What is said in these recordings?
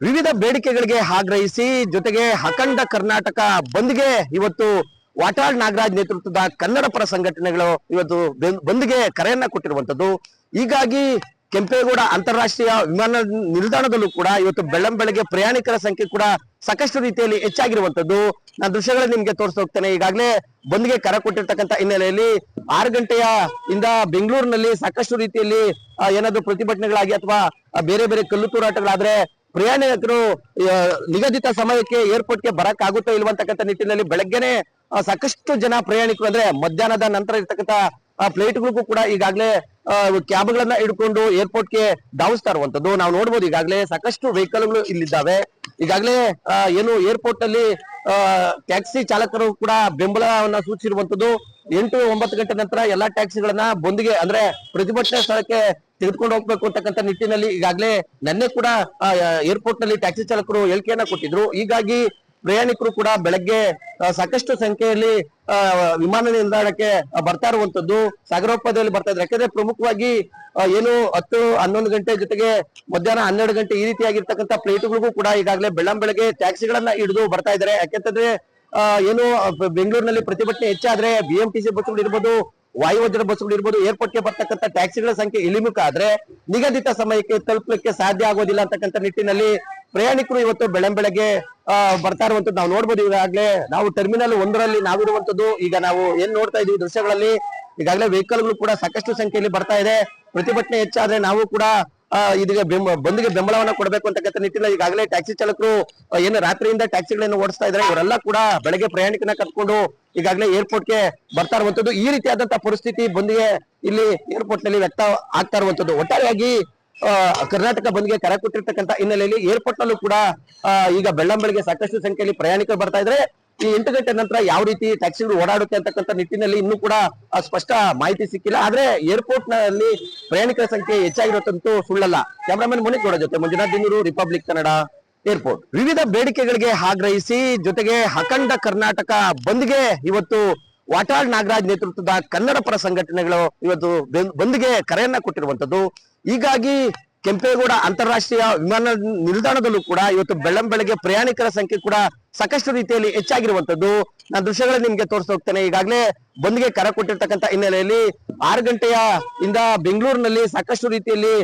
ವಿವಿಧ ಬೇಡಿಕೆಗಳಿಗೆ ಆಗ್ರಹಿಸಿ ಜೊತೆಗೆ ಅಖಂಡ ಕರ್ನಾಟಕ ಬಂದ್ಗೆ ಇವತ್ತು ವಾಟಾಳ್ ನಾಗರಾಜ್ ನೇತೃತ್ವದ ಕನ್ನಡ ಪರ ಸಂಘಟನೆಗಳು ಇವತ್ತು ಬಂದ್ಗೆ ಕರೆಯನ್ನ ಕೊಟ್ಟಿರುವಂತದ್ದು. ಹೀಗಾಗಿ ಕೆಂಪೇಗೌಡ ಅಂತಾರಾಷ್ಟ್ರೀಯ ವಿಮಾನ ನಿಲ್ದಾಣದಲ್ಲೂ ಕೂಡ ಇವತ್ತು ಬೆಳ್ಳಂಬೆಳಗ್ಗೆ ಪ್ರಯಾಣಿಕರ ಸಂಖ್ಯೆ ಕೂಡ ಸಾಕಷ್ಟು ರೀತಿಯಲ್ಲಿ ಹೆಚ್ಚಾಗಿರುವಂತದ್ದು. ನಾನು ದೃಶ್ಯಗಳನ್ನ ನಿಮ್ಗೆ ತೋರಿಸ್ತಾ ಹೋಗ್ತೇನೆ. ಈಗಾಗಲೇ ಬಂದ್ಗೆ ಕರೆ ಕೊಟ್ಟಿರ್ತಕ್ಕಂಥ ಹಿನ್ನೆಲೆಯಲ್ಲಿ 6 ಗಂಟೆಯ ಇಂದ ಬೆಂಗಳೂರಿನಲ್ಲಿ ಸಾಕಷ್ಟು ರೀತಿಯಲ್ಲಿ ಏನಾದ್ರು ಪ್ರತಿಭಟನೆಗಳಾಗಿ ಅಥವಾ ಬೇರೆ ಬೇರೆ ಕಲ್ಲು ತೂರಾಟಗಳಾದ್ರೆ ಪ್ರಯಾಣಿಕರು ನಿಗದಿತ ಸಮಯಕ್ಕೆ ಏರ್ಪೋರ್ಟ್ಗೆ ಬರಕ್ ಆಗುತ್ತೋ ಇಲ್ವಂತಕ್ಕಂಥ ನಿಟ್ಟಿನಲ್ಲಿ ಬೆಳಗ್ಗೆನೆ ಸಾಕಷ್ಟು ಜನ ಪ್ರಯಾಣಿಕರು ಅಂದ್ರೆ ಮಧ್ಯಾಹ್ನದ ನಂತರ ಇರ್ತಕ್ಕಂಥ ಫ್ಲೈಟ್ಗಳಿಗೂ ಕೂಡ ಈಗಾಗಲೇ ಕ್ಯಾಬ್ಗಳನ್ನ ಹಿಡ್ಕೊಂಡು ಏರ್ಪೋರ್ಟ್ಗೆ ಧಾವಿಸ್ತಾ ಇರುವಂತದ್ದು ನಾವು ನೋಡ್ಬೋದು. ಈಗಾಗಲೇ ಸಾಕಷ್ಟು ವೆಹಿಕಲ್ಗಳು ಇಲ್ಲಿದ್ದಾವೆ. ಈಗಾಗಲೇ ಏನು ಏರ್ಪೋರ್ಟ್ ಅಲ್ಲಿ ಟ್ಯಾಕ್ಸಿ ಚಾಲಕರು ಕೂಡ ಬೆಂಬಲವನ್ನ ಸೂಚಿಸಿರುವಂತದ್ದು. 8-9 ಗಂಟೆ ನಂತರ ಎಲ್ಲಾ ಟ್ಯಾಕ್ಸಿಗಳನ್ನ ಬಂದ್ಗೆ ಅಂದ್ರೆ ಪ್ರತಿಭಟನೆ ಸ್ಥಳಕ್ಕೆ ತೆಗೆದುಕೊಂಡು ಹೋಗ್ಬೇಕು ಅಂತಕ್ಕಂಥ ನಿಟ್ಟಿನಲ್ಲಿ ಈಗಾಗಲೇ ನಿನ್ನೆ ಕೂಡ ಏರ್ಪೋರ್ಟ್ ನಲ್ಲಿ ಟ್ಯಾಕ್ಸಿ ಚಾಲಕರು ಹೇಳಿಕೆಯನ್ನ ಕೊಟ್ಟಿದ್ರು. ಹೀಗಾಗಿ ಪ್ರಯಾಣಿಕರು ಕೂಡ ಬೆಳಗ್ಗೆ ಸಾಕಷ್ಟು ಸಂಖ್ಯೆಯಲ್ಲಿ ವಿಮಾನ ನಿಲ್ದಾಣಕ್ಕೆ ಬರ್ತಾ ಇರುವಂತದ್ದು ಸಾಗರೋಪದಲ್ಲಿ ಬರ್ತಾ ಇದ್ದಾರೆ. ಯಾಕಂದ್ರೆ ಪ್ರಮುಖವಾಗಿ ಏನು 10-11 ಗಂಟೆ ಜೊತೆಗೆ ಮಧ್ಯಾಹ್ನ 12 ಗಂಟೆ ಈ ರೀತಿಯಾಗಿರ್ತಕ್ಕಂಥ ಫ್ಲೈಟ್ಗಳಿಗೂ ಕೂಡ ಈಗಾಗಲೇ ಬೆಳ್ಳಂಬೆಳಗ್ಗೆ ಟ್ಯಾಕ್ಸಿಗಳನ್ನ ಹಿಡಿದು ಬರ್ತಾ ಇದ್ದಾರೆ. ಯಾಕೆಂತಂದ್ರೆ ಏನು ಬೆಂಗಳೂರಿನಲ್ಲಿ ಪ್ರತಿಭಟನೆ ಹೆಚ್ಚಾದ್ರೆ BMTC ಬಸ್ಗಳು ಇರ್ಬೋದು, ವಾಯುವ್ಯ ಬಸ್ಗಳು ಇರ್ಬೋದು, ಏರ್ಪೋರ್ಟ್ಗೆ ಬರ್ತಕ್ಕಂಥ ಟ್ಯಾಕ್ಸಿಗಳ ಸಂಖ್ಯೆ ಇಳಿಮುಖ ಆದ್ರೆ ನಿಗದಿತ ಸಮಯಕ್ಕೆ ತಲುಪಲಿಕ್ಕೆ ಸಾಧ್ಯ ಆಗೋದಿಲ್ಲ ಅಂತಕ್ಕಂಥ ನಿಟ್ಟಿನಲ್ಲಿ ಪ್ರಯಾಣಿಕರು ಇವತ್ತು ಬೆಳ್ಳಂಬೆಳಗ್ಗೆ ಬರ್ತಾ ಇರುವಂತದ್ದು ನಾವು ನೋಡ್ಬೋದು. ಈಗಾಗಲೇ ನಾವು ಟರ್ಮಿನಲ್ 1ರಲ್ಲಿ ನಾವಿರುವಂತದ್ದು. ಈಗ ನಾವು ಏನ್ ನೋಡ್ತಾ ಇದೀವಿ ದೃಶ್ಯಗಳಲ್ಲಿ ಈಗಾಗಲೇ ವೆಹಿಕಲ್ಗಳು ಕೂಡ ಸಾಕಷ್ಟು ಸಂಖ್ಯೆಯಲ್ಲಿ ಬರ್ತಾ ಇದೆ. ಪ್ರತಿಭಟನೆ ಹೆಚ್ಚಾದ್ರೆ ನಾವು ಕೂಡ ಇದೀಗ ಬಂದ್ಗೆ ಬೆಂಬಲವನ್ನ ಕೊಡಬೇಕು ಅಂತಕ್ಕಂಥ ನಿಟ್ಟಿನಲ್ಲಿ ಈಗಾಗಲೇ ಟ್ಯಾಕ್ಸಿ ಚಾಲಕರು ಏನು ರಾತ್ರಿಯಿಂದ ಟ್ಯಾಕ್ಸಿಗಳನ್ನು ಓಡಿಸ್ತಾ ಇದ್ದಾರೆ. ಇವರೆಲ್ಲ ಕೂಡ ಬೆಳಗ್ಗೆ ಪ್ರಯಾಣಿಕನ ಕರ್ಕೊಂಡು ಈಗಾಗಲೇ ಏರ್ಪೋರ್ಟ್ಗೆ ಬರ್ತಾ ಇರುವಂತದ್ದು. ಈ ರೀತಿಯಾದಂತಹ ಪರಿಸ್ಥಿತಿ ಬಂದ್ಗೆ ಇಲ್ಲಿ ಏರ್ಪೋರ್ಟ್ ನಲ್ಲಿ ವ್ಯಕ್ತ ಆಗ್ತಾ ಇರುವಂತದ್ದು. ಒಟ್ಟಾರೆಯಾಗಿ ಕರ್ನಾಟಕ ಬಂದ್ಗೆ ಕರೆ ಕೊಟ್ಟಿರ್ತಕ್ಕಂಥ ಹಿನ್ನೆಲೆಯಲ್ಲಿ ಏರ್ಪೋರ್ಟ್ ನಲ್ಲೂ ಕೂಡ ಈಗ ಬೆಳ್ಳಂಬೆಳಗ್ಗೆ ಸಾಕಷ್ಟು ಸಂಖ್ಯೆಯಲ್ಲಿ ಪ್ರಯಾಣಿಕರು ಬರ್ತಾ ಇದ್ರೆ ಈ 8 ಗಂಟೆ ನಂತರ ಯಾವ ರೀತಿ ಟ್ಯಾಕ್ಸಿಗಳು ಓಡಾಡುತ್ತೆ ಅಂತಕ್ಕಂಥ ನಿಟ್ಟಿನಲ್ಲಿ ಇನ್ನೂ ಕೂಡ ಸ್ಪಷ್ಟ ಮಾಹಿತಿ ಸಿಕ್ಕಿಲ್ಲ. ಆದ್ರೆ ಏರ್ಪೋರ್ಟ್ ನಲ್ಲಿ ಪ್ರಯಾಣಿಕರ ಸಂಖ್ಯೆ ಹೆಚ್ಚಾಗಿರುತ್ತಂತೂ ಸುಳ್ಳಲ್ಲ. ಕ್ಯಾಮರಾಮನ್ ಮುನಿಗೌಡ ಜೊತೆ ಮಂಜುನಾಥ್ ದಿನೂರು, ರಿಪಬ್ಲಿಕ್ ಕನ್ನಡ, ಏರ್ಪೋರ್ಟ್. ವಿವಿಧ ಬೇಡಿಕೆಗಳಿಗೆ ಆಗ್ರಹಿಸಿ ಜೊತೆಗೆ ಅಖಂಡ ಕರ್ನಾಟಕ ಬಂದ್ಗೆ ಇವತ್ತು ವಾಟಾಳ್ ನಾಗರಾಜ್ ನೇತೃತ್ವದ ಕನ್ನಡ ಪರ ಸಂಘಟನೆಗಳು ಇವತ್ತು ಬಂದ್ಗೆ ಕರೆಯನ್ನ ಕೊಟ್ಟಿರುವಂತದ್ದು. ಹೀಗಾಗಿ ಕೆಂಪೇಗೌಡ ಅಂತಾರಾಷ್ಟ್ರೀಯ ವಿಮಾನ ನಿಲ್ದಾಣದಲ್ಲೂ ಕೂಡ ಇವತ್ತು ಬೆಳ್ಳಂಬೆಳಗ್ಗೆ ಪ್ರಯಾಣಿಕರ ಸಂಖ್ಯೆ ಕೂಡ ಸಾಕಷ್ಟು ರೀತಿಯಲ್ಲಿ ಹೆಚ್ಚಾಗಿರುವಂತದ್ದು. ನಾನು ದೃಶ್ಯಗಳನ್ನ ನಿಮ್ಗೆ ತೋರಿಸ್ತಾ ಹೋಗ್ತೇನೆ. ಈಗಾಗಲೇ ಬಂದ್ಗೆ ಕರೆ ಕೊಟ್ಟಿರ್ತಕ್ಕಂಥ ಹಿನ್ನೆಲೆಯಲ್ಲಿ 6 ಗಂಟೆಯ ಇಂದ ಬೆಂಗಳೂರಿನಲ್ಲಿ ಸಾಕಷ್ಟು ರೀತಿಯಲ್ಲಿ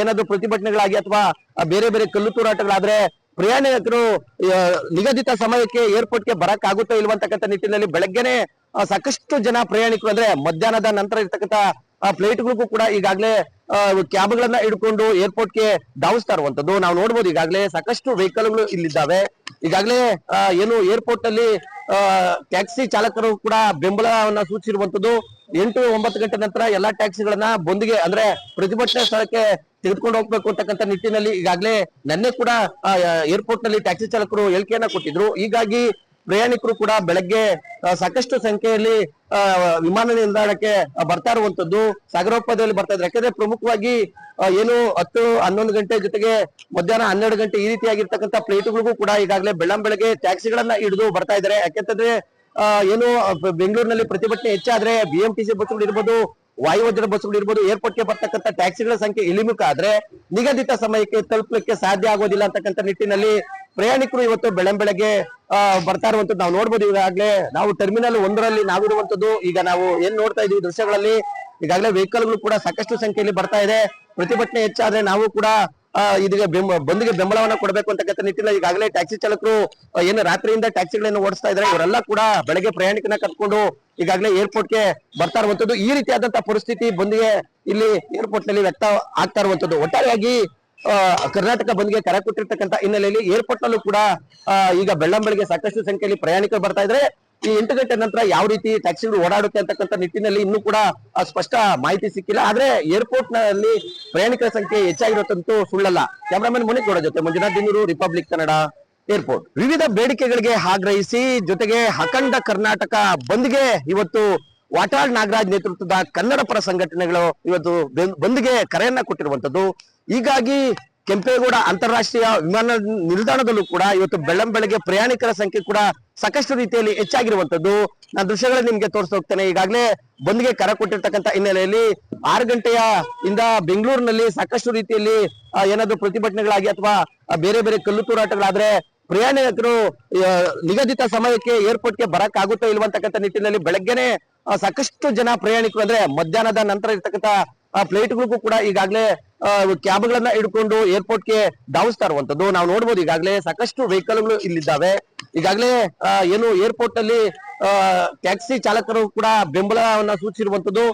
ಏನಾದ್ರು ಪ್ರತಿಭಟನೆಗಳಾಗಿ ಅಥವಾ ಬೇರೆ ಬೇರೆ ಕಲ್ಲು ತೂರಾಟಗಳಾದ್ರೆ ಪ್ರಯಾಣಿಕರು ನಿಗದಿತ ಸಮಯಕ್ಕೆ ಏರ್ಪೋರ್ಟ್ಗೆ ಬರಕ್ ಆಗುತ್ತೋ ಇಲ್ವಂತಕ್ಕಂಥ ನಿಟ್ಟಿನಲ್ಲಿ ಬೆಳಗ್ಗೆನೆ ಸಾಕಷ್ಟು ಜನ ಪ್ರಯಾಣಿಕರು ಅಂದ್ರೆ ಮಧ್ಯಾಹ್ನದ ನಂತರ ಇರ್ತಕ್ಕಂಥ ಫ್ಲೈಟ್ಗಳಿಗೂ ಕೂಡ ಈಗಾಗಲೇ ಕ್ಯಾಬ್ಗಳನ್ನ ಹಿಡ್ಕೊಂಡು ಏರ್ಪೋರ್ಟ್ಗೆ ಧಾವಿಸ್ತಾ ಇರುವಂತದ್ದು ನಾವು ನೋಡ್ಬೋದು. ಈಗಾಗಲೇ ಸಾಕಷ್ಟು ವೆಹಿಕಲ್ಗಳು ಇಲ್ಲಿದ್ದಾವೆ. ಈಗಾಗಲೇ ಏನು ಏರ್ಪೋರ್ಟ್ ಅಲ್ಲಿ ಟ್ಯಾಕ್ಸಿ ಚಾಲಕರು ಕೂಡ ಬೆಂಬಲವನ್ನ ಸೂಚಿಸಿರುವಂತದ್ದು. 8-9 ಗಂಟೆ ನಂತರ ಎಲ್ಲಾ ಟ್ಯಾಕ್ಸಿಗಳನ್ನ ಬಂದ್ಗೆ ಅಂದ್ರೆ ಪ್ರತಿಭಟನೆ ಸ್ಥಳಕ್ಕೆ ತೆಗೆದುಕೊಂಡು ಹೋಗ್ಬೇಕು ಅಂತಕ್ಕಂಥ ನಿಟ್ಟಿನಲ್ಲಿ ಈಗಾಗಲೇ ನಿನ್ನೆ ಕೂಡ ಏರ್ಪೋರ್ಟ್ ನಲ್ಲಿ ಟ್ಯಾಕ್ಸಿ ಚಾಲಕರು ಹೇಳಿಕೆಯನ್ನ ಕೊಟ್ಟಿದ್ರು. ಹೀಗಾಗಿ ಪ್ರಯಾಣಿಕರು ಕೂಡ ಬೆಳಗ್ಗೆ ಸಾಕಷ್ಟು ಸಂಖ್ಯೆಯಲ್ಲಿ ವಿಮಾನ ನಿಲ್ದಾಣಕ್ಕೆ ಬರ್ತಾ ಇರುವಂತದ್ದು ಸಾಗರೋಪದಲ್ಲಿ ಬರ್ತಾ ಇದ್ದಾರೆ. ಯಾಕಂದ್ರೆ ಪ್ರಮುಖವಾಗಿ ಏನು 10-11 ಗಂಟೆ ಜೊತೆಗೆ ಮಧ್ಯಾಹ್ನ 12 ಗಂಟೆ ಈ ರೀತಿಯಾಗಿರ್ತಕ್ಕಂಥ ಫ್ಲೈಟ್ಗಳಿಗೂ ಕೂಡ ಈಗಾಗಲೇ ಬೆಳ್ಳಂಬೆಳಗ್ಗೆ ಟ್ಯಾಕ್ಸಿಗಳನ್ನ ಹಿಡಿದು ಬರ್ತಾ ಇದ್ದಾರೆ. ಯಾಕೆಂತಂದ್ರೆ ಏನು ಬೆಂಗಳೂರಿನಲ್ಲಿ ಪ್ರತಿಭಟನೆ ಹೆಚ್ಚಾದ್ರೆ BMTC ಬಸ್ಗಳು ಇರ್ಬೋದು, ವಾಯುವ್ಯ ಬಸ್ಗಳು ಇರ್ಬೋದು, ಏರ್ಪೋರ್ಟ್ಗೆ ಬರ್ತಕ್ಕಂಥ ಟ್ಯಾಕ್ಸಿಗಳ ಸಂಖ್ಯೆ ಇಳಿಮುಖ ಆದ್ರೆ ನಿಗದಿತ ಸಮಯಕ್ಕೆ ತಲುಪಲಿಕ್ಕೆ ಸಾಧ್ಯ ಆಗೋದಿಲ್ಲ ಅಂತಕ್ಕಂಥ ನಿಟ್ಟಿನಲ್ಲಿ ಪ್ರಯಾಣಿಕರು ಇವತ್ತು ಬೆಳ್ಳಂಬೆಳಗ್ಗೆ ಬರ್ತಾ ಇರುವಂತದ್ದು ನಾವು ನೋಡ್ಬೋದು. ಈಗಾಗಲೇ ನಾವು ಟರ್ಮಿನಲ್ 1ರಲ್ಲಿ ನಾವಿರುವಂತದ್ದು. ಈಗ ನಾವು ಏನ್ ನೋಡ್ತಾ ಇದೀವಿ ದೃಶ್ಯಗಳಲ್ಲಿ ಈಗಾಗಲೇ ವೆಹಿಕಲ್ಗಳು ಕೂಡ ಸಾಕಷ್ಟು ಸಂಖ್ಯೆಯಲ್ಲಿ ಬರ್ತಾ ಇದೆ. ಪ್ರತಿಭಟನೆ ಹೆಚ್ಚಾದ್ರೆ ನಾವು ಕೂಡ ಇದೀಗ ಬಂದ್ಗೆ ಬೆಂಬಲವನ್ನ ಕೊಡಬೇಕು ಅಂತಕ್ಕಂಥ ನಿಟ್ಟಿನಲ್ಲಿ ಈಗಾಗಲೇ ಟ್ಯಾಕ್ಸಿ ಚಾಲಕರು ಏನು ರಾತ್ರಿಯಿಂದ ಟ್ಯಾಕ್ಸಿಗಳನ್ನು ಓಡಿಸ್ತಾ ಇದ್ದಾರೆ. ಇವರೆಲ್ಲ ಕೂಡ ಬೆಳಗ್ಗೆ ಪ್ರಯಾಣಿಕನ ಕರ್ಕೊಂಡು ಈಗಾಗಲೇ ಏರ್ಪೋರ್ಟ್ಗೆ ಬರ್ತಾ ಇರುವಂತದ್ದು. ಈ ರೀತಿಯಾದಂತಹ ಪರಿಸ್ಥಿತಿ ಬಂದ್ಗೆ ಇಲ್ಲಿ ಏರ್ಪೋರ್ಟ್ ನಲ್ಲಿ ವ್ಯಕ್ತ ಆಗ್ತಾ ಇರುವಂತದ್ದು. ಒಟ್ಟಾರೆಯಾಗಿ ಕರ್ನಾಟಕ ಬಂದ್ಗೆ ಕರೆ ಕೊಟ್ಟಿರ್ತಕ್ಕಂಥ ಹಿನ್ನೆಲೆಯಲ್ಲಿ ಏರ್ಪೋರ್ಟ್ ನಲ್ಲೂ ಕೂಡ ಈಗ ಬೆಳ್ಳಂಬೆಳಗ್ಗೆ ಸಾಕಷ್ಟು ಸಂಖ್ಯೆಯಲ್ಲಿ ಪ್ರಯಾಣಿಕರು ಬರ್ತಾ ಇದ್ರೆ ಈ 8 ಗಂಟೆ ನಂತರ ಯಾವ ರೀತಿ ಟ್ಯಾಕ್ಸಿಗಳು ಓಡಾಡುತ್ತೆ ಅಂತಕ್ಕಂಥ ನಿಟ್ಟಿನಲ್ಲಿ ಇನ್ನೂ ಕೂಡ ಸ್ಪಷ್ಟ ಮಾಹಿತಿ ಸಿಕ್ಕಿಲ್ಲ. ಆದ್ರೆ ಏರ್ಪೋರ್ಟ್ ನಲ್ಲಿ ಪ್ರಯಾಣಿಕರ ಸಂಖ್ಯೆ ಹೆಚ್ಚಾಗಿರುತ್ತಂತೂ ಸುಳ್ಳಲ್ಲ. ಕ್ಯಾಮರಾಮನ್ ಮುನಿಗೌಡ ಜೊತೆ ಮಂಜುನಾಥ್ ದಿನೂರು, ರಿಪಬ್ಲಿಕ್ ಕನ್ನಡ, ಏರ್ಪೋರ್ಟ್. ವಿವಿಧ ಬೇಡಿಕೆಗಳಿಗೆ ಆಗ್ರಹಿಸಿ ಜೊತೆಗೆ ಅಖಂಡ ಕರ್ನಾಟಕ ಬಂದ್ಗೆ ಇವತ್ತು ವಾಟಾಳ್ ನಾಗರಾಜ್ ನೇತೃತ್ವದ ಕನ್ನಡ ಪರ ಸಂಘಟನೆಗಳು ಇವತ್ತು ಬಂದ್ಗೆ ಕರೆಯನ್ನ ಕೊಟ್ಟಿರುವಂತದ್ದು. ಹೀಗಾಗಿ ಕೆಂಪೇಗೌಡ ಅಂತಾರಾಷ್ಟ್ರೀಯ ವಿಮಾನ ನಿಲ್ದಾಣದಲ್ಲೂ ಕೂಡ ಇವತ್ತು ಬೆಳ್ಳಂಬೆಳಗ್ಗೆ ಪ್ರಯಾಣಿಕರ ಸಂಖ್ಯೆ ಕೂಡ ಸಾಕಷ್ಟು ರೀತಿಯಲ್ಲಿ ಹೆಚ್ಚಾಗಿರುವಂತದ್ದು. ನಾನು ದೃಶ್ಯಗಳನ್ನ ನಿಮ್ಗೆ ತೋರಿಸ್ತಾ ಹೋಗ್ತೇನೆ. ಈಗಾಗಲೇ ಬಂದ್ಗೆ ಕರೆ ಕೊಟ್ಟಿರ್ತಕ್ಕಂಥ ಹಿನ್ನೆಲೆಯಲ್ಲಿ 6 ಗಂಟೆಯ ಇಂದ ಬೆಂಗಳೂರಿನಲ್ಲಿ ಸಾಕಷ್ಟು ರೀತಿಯಲ್ಲಿ ಏನಾದ್ರು ಪ್ರತಿಭಟನೆಗಳಾಗಿ ಅಥವಾ ಬೇರೆ ಬೇರೆ ಕಲ್ಲು ತೂರಾಟಗಳಾದ್ರೆ ಪ್ರಯಾಣಿಕರು ನಿಗದಿತ ಸಮಯಕ್ಕೆ ಏರ್ಪೋರ್ಟ್ಗೆ ಬರಕ್ ಆಗುತ್ತಾ ಇಲ್ವಂತಕ್ಕಂಥ ನಿಟ್ಟಿನಲ್ಲಿ ಬೆಳಗ್ಗೆನೆ ಸಾಕಷ್ಟು ಜನ ಪ್ರಯಾಣಿಕರು ಅಂದ್ರೆ ಮಧ್ಯಾಹ್ನದ ನಂತರ ಇರ್ತಕ್ಕಂಥ ಫ್ಲೈಟ್ಗಳಿಗೂ ಕೂಡ ಈಗಾಗಲೇ ಕ್ಯಾಬ್ಗಳನ್ನ ಹಿಡ್ಕೊಂಡು ಏರ್ಪೋರ್ಟ್ಗೆ ಧಾವಿಸ್ತಾ ಇರುವಂತದ್ದು ನಾವು ನೋಡ್ಬೋದು. ಈಗಾಗಲೇ ಸಾಕಷ್ಟು ವೆಹಿಕಲ್ಗಳು ಇಲ್ಲಿದ್ದಾವೆ. ಈಗಾಗಲೇ ಏನು ಏರ್ಪೋರ್ಟ್ ನಲ್ಲಿ ಟ್ಯಾಕ್ಸಿ ಚಾಲಕರು ಕೂಡ ಬೆಂಬಲವನ್ನ ಸೂಚಿಸಿರುವಂತದ್ದು.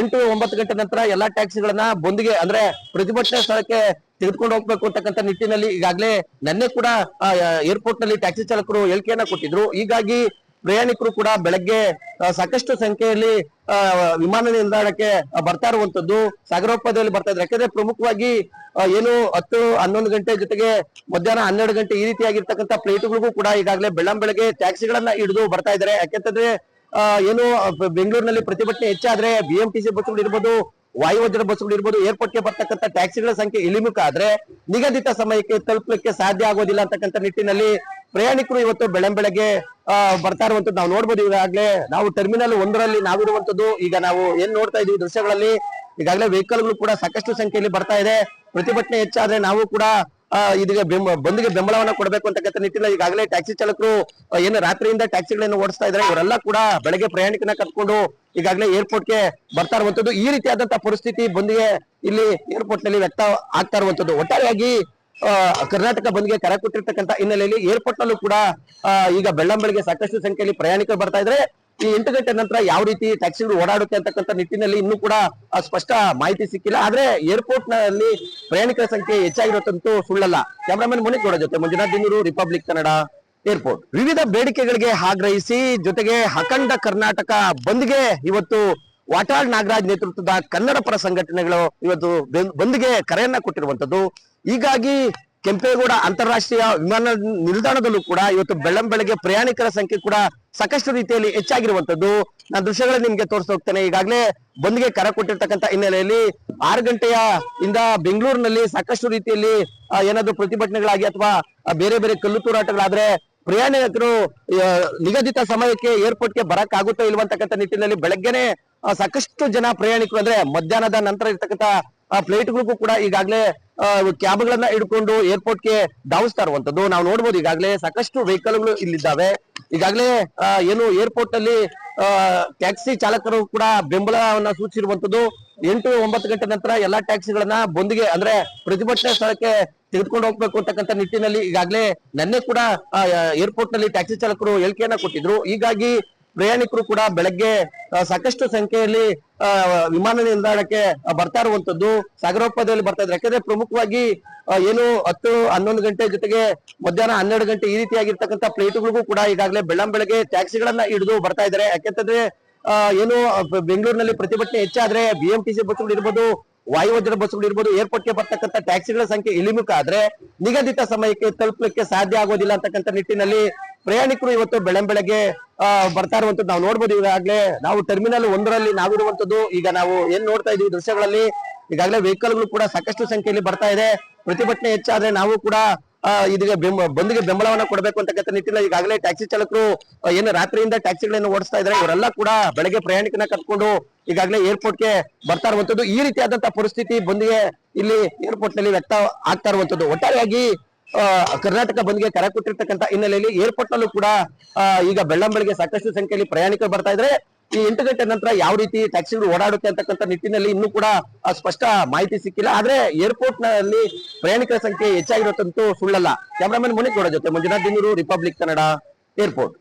8-9 ಗಂಟೆ ನಂತರ ಎಲ್ಲಾ ಟ್ಯಾಕ್ಸಿಗಳನ್ನ ಬಂದ್ಗೆ ಅಂದ್ರೆ ಪ್ರತಿಭಟನೆ ಸ್ಥಳಕ್ಕೆ ತೆಗೆದುಕೊಂಡು ಹೋಗ್ಬೇಕು ಅಂತಕ್ಕಂಥ ನಿಟ್ಟಿನಲ್ಲಿ ಈಗಾಗಲೇ ನಿನ್ನೆ ಕೂಡ ಏರ್ಪೋರ್ಟ್ ನಲ್ಲಿ ಟ್ಯಾಕ್ಸಿ ಚಾಲಕರು ಹೇಳಿಕೆಯನ್ನ ಕೊಟ್ಟಿದ್ರು. ಹೀಗಾಗಿ ಪ್ರಯಾಣಿಕರು ಕೂಡ ಬೆಳಗ್ಗೆ ಸಾಕಷ್ಟು ಸಂಖ್ಯೆಯಲ್ಲಿ ವಿಮಾನ ನಿಲ್ದಾಣಕ್ಕೆ ಬರ್ತಾ ಇರುವಂತದ್ದು ಸಾಗರೋಪದಲ್ಲಿ ಬರ್ತಾ ಇದ್ದಾರೆ. ಯಾಕಂದ್ರೆ ಪ್ರಮುಖವಾಗಿ ಏನು 10-11 ಗಂಟೆ ಜೊತೆಗೆ ಮಧ್ಯಾಹ್ನ 12 ಗಂಟೆ ಈ ರೀತಿಯಾಗಿರ್ತಕ್ಕಂಥ ಫ್ಲೈಟ್ಗಳಿಗೂ ಕೂಡ ಈಗಾಗಲೇ ಬೆಳ್ಳಂಬೆಳಗ್ಗೆ ಟ್ಯಾಕ್ಸಿಗಳನ್ನ ಹಿಡಿದು ಬರ್ತಾ ಇದ್ದಾರೆ. ಯಾಕೆಂತಂದ್ರೆ ಏನು ಬೆಂಗಳೂರಿನಲ್ಲಿ ಪ್ರತಿಭಟನೆ ಹೆಚ್ಚಾದ್ರೆ BMTC ಬಸ್ಗಳು ಇರ್ಬೋದು, ವಾಯುವ್ಯ ಬಸ್ಗಳು ಇರ್ಬೋದು, ಏರ್ಪೋರ್ಟ್ಗೆ ಬರ್ತಕ್ಕಂಥ ಟ್ಯಾಕ್ಸಿಗಳ ಸಂಖ್ಯೆ ಇಳಿಮುಖ ಆದ್ರೆ ನಿಗದಿತ ಸಮಯಕ್ಕೆ ತಲುಪಲಿಕ್ಕೆ ಸಾಧ್ಯ ಆಗೋದಿಲ್ಲ ಅಂತಕ್ಕಂಥ ನಿಟ್ಟಿನಲ್ಲಿ ಪ್ರಯಾಣಿಕರು ಇವತ್ತು ಬೆಳ್ಳಂಬೆಳಗ್ಗೆ ಬರ್ತಾ ಇರುವಂತದ್ದು ನಾವು ನೋಡ್ಬೋದು. ಈಗಾಗಲೇ ನಾವು ಟರ್ಮಿನಲ್ 1ರಲ್ಲಿ ನಾವಿರುವಂತದ್ದು. ಈಗ ನಾವು ಏನ್ ನೋಡ್ತಾ ಇದೀವಿ ದೃಶ್ಯಗಳಲ್ಲಿ ಈಗಾಗಲೇ ವೆಹಿಕಲ್ಗಳು ಕೂಡ ಸಾಕಷ್ಟು ಸಂಖ್ಯೆಯಲ್ಲಿ ಬರ್ತಾ ಇದೆ. ಪ್ರತಿಭಟನೆ ಹೆಚ್ಚಾದ್ರೆ ನಾವು ಕೂಡ ಇದೀಗ ಬಂದ್ಗೆ ಬೆಂಬಲವನ್ನ ಕೊಡಬೇಕು ಅಂತಕ್ಕಂಥ ನಿಟ್ಟಿನಲ್ಲಿ ಈಗಾಗಲೇ ಟ್ಯಾಕ್ಸಿ ಚಾಲಕರು ಏನು ರಾತ್ರಿಯಿಂದ ಟ್ಯಾಕ್ಸಿಗಳನ್ನು ಓಡಿಸ್ತಾ ಇದ್ದಾರೆ. ಇವರೆಲ್ಲ ಕೂಡ ಬೆಳಗ್ಗೆ ಪ್ರಯಾಣಿಕನ ಕರ್ಕೊಂಡು ಈಗಾಗಲೇ ಏರ್ಪೋರ್ಟ್ಗೆ ಬರ್ತಾ ಇರುವಂತದ್ದು. ಈ ರೀತಿಯಾದಂತಹ ಪರಿಸ್ಥಿತಿ ಬಂದ್ಗೆ ಇಲ್ಲಿ ಏರ್ಪೋರ್ಟ್ ನಲ್ಲಿ ವ್ಯಕ್ತ ಆಗ್ತಾ ಇರುವಂತದ್ದು. ಒಟ್ಟಾರೆಯಾಗಿ ಕರ್ನಾಟಕ ಬಂದ್ಗೆ ಕರೆ ಕೊಟ್ಟಿರ್ತಕ್ಕಂಥ ಹಿನ್ನೆಲೆಯಲ್ಲಿ ಏರ್ಪೋರ್ಟ್ ನಲ್ಲೂ ಕೂಡ ಈಗ ಬೆಳ್ಳಂಬೆಳಗ್ಗೆ ಸಾಕಷ್ಟು ಸಂಖ್ಯೆಯಲ್ಲಿ ಪ್ರಯಾಣಿಕರು ಬರ್ತಾ ಇದ್ರೆ ಈ 8 ಗಂಟೆ ನಂತರ ಯಾವ ರೀತಿ ಟ್ಯಾಕ್ಸಿಗಳು ಓಡಾಡುತ್ತೆ ಅಂತಕ್ಕಂಥ ನಿಟ್ಟಿನಲ್ಲಿ ಇನ್ನೂ ಕೂಡ ಸ್ಪಷ್ಟ ಮಾಹಿತಿ ಸಿಕ್ಕಿಲ್ಲ. ಆದ್ರೆ ಏರ್ಪೋರ್ಟ್ ನಲ್ಲಿ ಪ್ರಯಾಣಿಕರ ಸಂಖ್ಯೆ ಹೆಚ್ಚಾಗಿರುತ್ತಂತೂ ಸುಳ್ಳಲ್ಲ. ಕ್ಯಾಮರಾಮನ್ ಮುನಿಗೌಡ ಜೊತೆ ಮಂಜುನಾಥ್ ದಿನೂರು, ರಿಪಬ್ಲಿಕ್ ಕನ್ನಡ, ಏರ್ಪೋರ್ಟ್. ವಿವಿಧ ಬೇಡಿಕೆಗಳಿಗೆ ಆಗ್ರಹಿಸಿ ಜೊತೆಗೆ ಅಖಂಡ ಕರ್ನಾಟಕ ಬಂದ್ಗೆ ಇವತ್ತು ವಾಟಾಳ್ ನಾಗರಾಜ್ ನೇತೃತ್ವದ ಕನ್ನಡ ಪರ ಸಂಘಟನೆಗಳು ಇವತ್ತು ಬಂದ್ಗೆ ಕರೆಯನ್ನ ಕೊಟ್ಟಿರುವಂತದ್ದು. ಹೀಗಾಗಿ ಕೆಂಪೇಗೌಡ ಅಂತಾರಾಷ್ಟ್ರೀಯ ವಿಮಾನ ನಿಲ್ದಾಣದಲ್ಲೂ ಕೂಡ ಇವತ್ತು ಬೆಳ್ಳಂಬೆಳಗ್ಗೆ ಪ್ರಯಾಣಿಕರ ಸಂಖ್ಯೆ ಕೂಡ ಸಾಕಷ್ಟು ರೀತಿಯಲ್ಲಿ ಹೆಚ್ಚಾಗಿರುವಂತದ್ದು. ನಾನು ದೃಶ್ಯಗಳನ್ನ ನಿಮ್ಗೆ ತೋರಿಸ್ತಾ ಹೋಗ್ತೇನೆ. ಈಗಾಗಲೇ ಬಂದ್ಗೆ ಕರೆ ಕೊಟ್ಟಿರ್ತಕ್ಕಂಥ ಹಿನ್ನೆಲೆಯಲ್ಲಿ 6 ಗಂಟೆಯ ಇಂದ ಬೆಂಗಳೂರಿನಲ್ಲಿ ಸಾಕಷ್ಟು ರೀತಿಯಲ್ಲಿ ಏನಾದ್ರು ಪ್ರತಿಭಟನೆಗಳಾಗಿ ಅಥವಾ ಬೇರೆ ಬೇರೆ ಕಲ್ಲು ತೂರಾಟಗಳಾದ್ರೆ ಪ್ರಯಾಣಿಕರು ನಿಗದಿತ ಸಮಯಕ್ಕೆ ಏರ್ಪೋರ್ಟ್ಗೆ ಬರಕ್ ಆಗುತ್ತಾ ಇಲ್ವಂತಕ್ಕಂಥ ನಿಟ್ಟಿನಲ್ಲಿ ಬೆಳಗ್ಗೆನೆ ಸಾಕಷ್ಟು ಜನ ಪ್ರಯಾಣಿಕರು ಅಂದ್ರೆ ಮಧ್ಯಾಹ್ನದ ನಂತರ ಇರ್ತಕ್ಕಂಥ ಫ್ಲೈಟ್ಗಳಿಗೂ ಕೂಡ ಈಗಾಗಲೇ ಕ್ಯಾಬ್ಗಳನ್ನ ಹಿಡ್ಕೊಂಡು ಏರ್ಪೋರ್ಟ್ಗೆ ಧಾವಿಸ್ತಾ ಇರುವಂತದ್ದು ನಾವು ನೋಡ್ಬೋದು. ಈಗಾಗಲೇ ಸಾಕಷ್ಟು ವೆಹಿಕಲ್ಗಳು ಇಲ್ಲಿದ್ದಾವೆ. ಈಗಾಗಲೇ ಏನು ಏರ್ಪೋರ್ಟ್ ಅಲ್ಲಿ ಟ್ಯಾಕ್ಸಿ ಚಾಲಕರು ಕೂಡ ಬೆಂಬಲವನ್ನ ಸೂಚಿಸಿರುವಂತದ್ದು. 8-9 ಗಂಟೆ ನಂತರ ಎಲ್ಲಾ ಟ್ಯಾಕ್ಸಿಗಳನ್ನ ಬಂದ್ಗೆ ಅಂದ್ರೆ ಪ್ರತಿಭಟನೆ ಸ್ಥಳಕ್ಕೆ ತೆಗೆದುಕೊಂಡು ಹೋಗ್ಬೇಕು ಅಂತಕ್ಕಂಥ ನಿಟ್ಟಿನಲ್ಲಿ ಈಗಾಗಲೇ ನಿನ್ನೆ ಕೂಡ ಏರ್ಪೋರ್ಟ್ ನಲ್ಲಿ ಟ್ಯಾಕ್ಸಿ ಚಾಲಕರು ಹೇಳಿಕೆಯನ್ನ ಕೊಟ್ಟಿದ್ರು. ಹೀಗಾಗಿ ಪ್ರಯಾಣಿಕರು ಕೂಡ ಬೆಳಗ್ಗೆ ಸಾಕಷ್ಟು ಸಂಖ್ಯೆಯಲ್ಲಿ ವಿಮಾನ ನಿಲ್ದಾಣಕ್ಕೆ ಬರ್ತಾ ಇರುವಂತದ್ದು ಸಾಗರೋಪದಲ್ಲಿ ಬರ್ತಾ ಇದ್ದಾರೆ. ಯಾಕಂದ್ರೆ ಪ್ರಮುಖವಾಗಿ ಏನು 10-11 ಗಂಟೆ ಜೊತೆಗೆ ಮಧ್ಯಾಹ್ನ 12 ಗಂಟೆ ಈ ರೀತಿಯಾಗಿರ್ತಕ್ಕಂಥ ಫ್ಲೈಟ್ಗಳಿಗೂ ಕೂಡ ಈಗಾಗಲೇ ಬೆಳ್ಳಂಬೆಳಗ್ಗೆ ಟ್ಯಾಕ್ಸಿಗಳನ್ನ ಹಿಡಿದು ಬರ್ತಾ ಇದ್ದಾರೆ. ಯಾಕೆಂತಂದ್ರೆ ಏನು ಬೆಂಗಳೂರಿನಲ್ಲಿ ಪ್ರತಿಭಟನೆ ಹೆಚ್ಚಾದ್ರೆ BMTC ಬಸ್ಗಳು ಇರ್ಬೋದು, ವಾಯುವ್ಯ ಬಸ್ಗಳು ಇರ್ಬೋದು, ಏರ್ಪೋರ್ಟ್ಗೆ ಬರ್ತಕ್ಕಂಥ ಟ್ಯಾಕ್ಸಿಗಳ ಸಂಖ್ಯೆ ಇಳಿಮುಖ ಆದ್ರೆ ನಿಗದಿತ ಸಮಯಕ್ಕೆ ತಲುಪಲಿಕ್ಕೆ ಸಾಧ್ಯ ಆಗೋದಿಲ್ಲ ಅಂತಕ್ಕಂಥ ನಿಟ್ಟಿನಲ್ಲಿ ಪ್ರಯಾಣಿಕರು ಇವತ್ತು ಬೆಳ್ಳಂಬೆಳಗ್ಗೆ ಬರ್ತಾ ಇರುವಂತದ್ದು ನಾವು ನೋಡ್ಬೋದು. ಈಗಾಗಲೇ ನಾವು ಟರ್ಮಿನಲ್ 1ರಲ್ಲಿ ನಾವಿರುವಂತದ್ದು. ಈಗ ನಾವು ಏನ್ ನೋಡ್ತಾ ಇದೀವಿ ದೃಶ್ಯಗಳಲ್ಲಿ ಈಗಾಗಲೇ ವೆಹಿಕಲ್ಗಳು ಕೂಡ ಸಾಕಷ್ಟು ಸಂಖ್ಯೆಯಲ್ಲಿ ಬರ್ತಾ ಇದೆ. ಪ್ರತಿಭಟನೆ ಹೆಚ್ಚಾದ್ರೆ ನಾವು ಕೂಡ ಇದೀಗ ಬಂದ್ಗೆ ಬೆಂಬಲವನ್ನ ಕೊಡಬೇಕು ಅಂತಕ್ಕಂಥ ನಿಟ್ಟಿನಲ್ಲಿ ಈಗಾಗಲೇ ಟ್ಯಾಕ್ಸಿ ಚಾಲಕರು ಏನು ರಾತ್ರಿಯಿಂದ ಟ್ಯಾಕ್ಸಿಗಳನ್ನು ಓಡಿಸ್ತಾ ಇದ್ದಾರೆ. ಇವರೆಲ್ಲ ಕೂಡ ಬೆಳಗ್ಗೆ ಪ್ರಯಾಣಿಕನ ಕರ್ಕೊಂಡು ಈಗಾಗಲೇ ಏರ್ಪೋರ್ಟ್ಗೆ ಬರ್ತಾ ಇರುವಂತದ್ದು. ಈ ರೀತಿಯಾದಂತಹ ಪರಿಸ್ಥಿತಿ ಬಂದ್ಗೆ ಇಲ್ಲಿ ಏರ್ಪೋರ್ಟ್ ನಲ್ಲಿ ವ್ಯಕ್ತ ಆಗ್ತಾ ಇರುವಂತದ್ದು. ಒಟ್ಟಾರೆಯಾಗಿ ಕರ್ನಾಟಕ ಬಂದ್ಗೆ ಕರೆ ಕೊಟ್ಟಿರ್ತಕ್ಕಂಥ ಹಿನ್ನೆಲೆಯಲ್ಲಿ ಏರ್ಪೋರ್ಟ್ ನಲ್ಲೂ ಕೂಡ ಈಗ ಬೆಳ್ಳಂಬೆಳಗ್ಗೆ ಸಾಕಷ್ಟು ಸಂಖ್ಯೆಯಲ್ಲಿ ಪ್ರಯಾಣಿಕರು ಬರ್ತಾ ಇದ್ರೆ ಈ 8 ಗಂಟೆ ನಂತರ ಯಾವ ರೀತಿ ಟ್ಯಾಕ್ಸಿಗಳು ಓಡಾಡುತ್ತೆ ಅಂತಕ್ಕಂಥ ನಿಟ್ಟಿನಲ್ಲಿ ಇನ್ನೂ ಕೂಡ ಸ್ಪಷ್ಟ ಮಾಹಿತಿ ಸಿಕ್ಕಿಲ್ಲ. ಆದ್ರೆ ಏರ್ಪೋರ್ಟ್ ನಲ್ಲಿ ಪ್ರಯಾಣಿಕರ ಸಂಖ್ಯೆ ಹೆಚ್ಚಾಗಿರುತ್ತಂತೂ ಸುಳ್ಳಲ್ಲ. ಕ್ಯಾಮರಾಮನ್ ಮುನಿಗೌಡ ಜೊತೆ ಮಂಜುನಾಥ್ ದಿನೂರು, ರಿಪಬ್ಲಿಕ್ ಕನ್ನಡ, ಏರ್ಪೋರ್ಟ್.